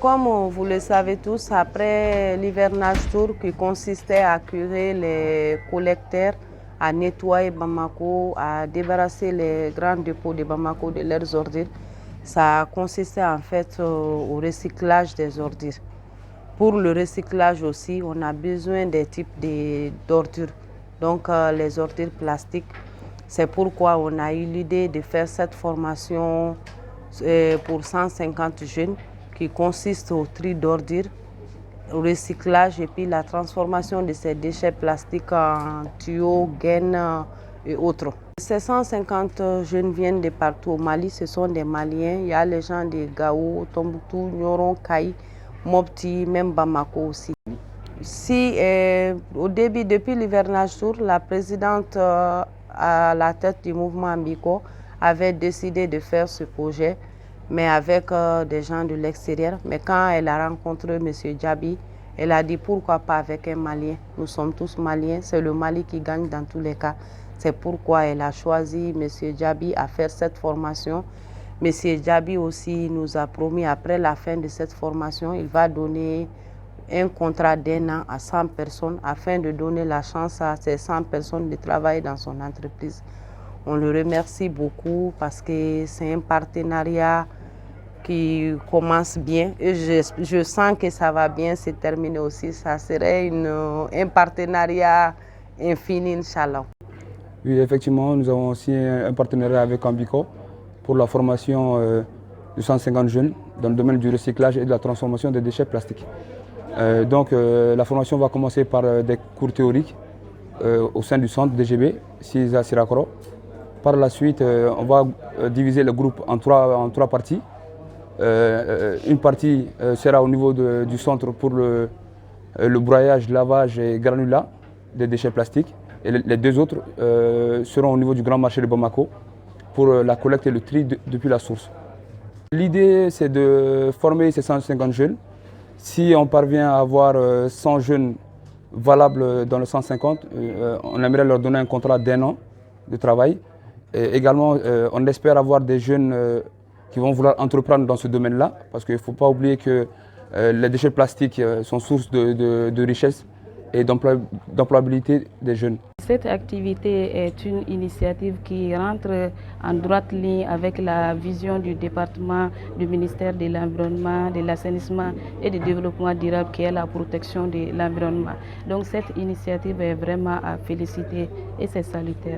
comme vous le savez tous, après l'hivernage tour qui consistait à curer les collecteurs, à nettoyer Bamako, à débarrasser les grands dépôts de Bamako de leurs ordures, ça consistait en fait au recyclage des ordures. Pour le recyclage aussi, on a besoin des types d'ordures, donc les ordures plastiques. C'est pourquoi on a eu l'idée de faire cette formation pour 150 jeunes qui consiste au tri d'ordures, au recyclage et puis la transformation de ces déchets plastiques en tuyaux, gaines et autres. Ces 150 jeunes viennent de partout au Mali, ce sont des Maliens. Il y a les gens de Gao, Tombouctou, Nyoron, Kaï, Mopti, même Bamako aussi. Au début, depuis l'hivernage tour, la présidente à la tête du mouvement Ambiko avait décidé de faire ce projet, mais avec des gens de l'extérieur. Mais quand elle a rencontré M. Djabi, elle a dit pourquoi pas avec un Malien. Nous sommes tous Maliens, c'est le Mali qui gagne dans tous les cas. C'est pourquoi elle a choisi M. Djabi à faire cette formation. M. Djabi aussi nous a promis, après la fin de cette formation, il va donner un contrat d'1 an à 100 personnes afin de donner la chance à ces 100 personnes de travailler dans son entreprise. On le remercie beaucoup parce que c'est un partenariat qui commence bien et je sens que ça va bien se terminer aussi. Ça serait un partenariat infini, Inch'Allah. Oui, effectivement, nous avons aussi un partenariat avec Ambiko pour la formation de 150 jeunes dans le domaine du recyclage et de la transformation des déchets plastiques. La formation va commencer par des cours théoriques au sein du centre DGB, CISA Sirakoro. Par la suite, on va diviser le groupe en trois parties. Une partie sera au niveau du centre pour le broyage, lavage et granulat des déchets plastiques. Et les deux autres seront au niveau du grand marché de Bamako pour la collecte et le tri depuis la source. L'idée, c'est de former ces 150 jeunes. Si on parvient à avoir 100 jeunes valables dans le 150, on aimerait leur donner un contrat d'1 an de travail. Et également, on espère avoir des jeunes qui vont vouloir entreprendre dans ce domaine-là, parce qu'il ne faut pas oublier que les déchets plastiques sont source de richesse et d'employabilité des jeunes. Cette activité est une initiative qui rentre en droite ligne avec la vision du département du ministère de l'Environnement, de l'Assainissement et du Développement durable qui est la protection de l'environnement. Donc cette initiative est vraiment à féliciter et c'est salutaire.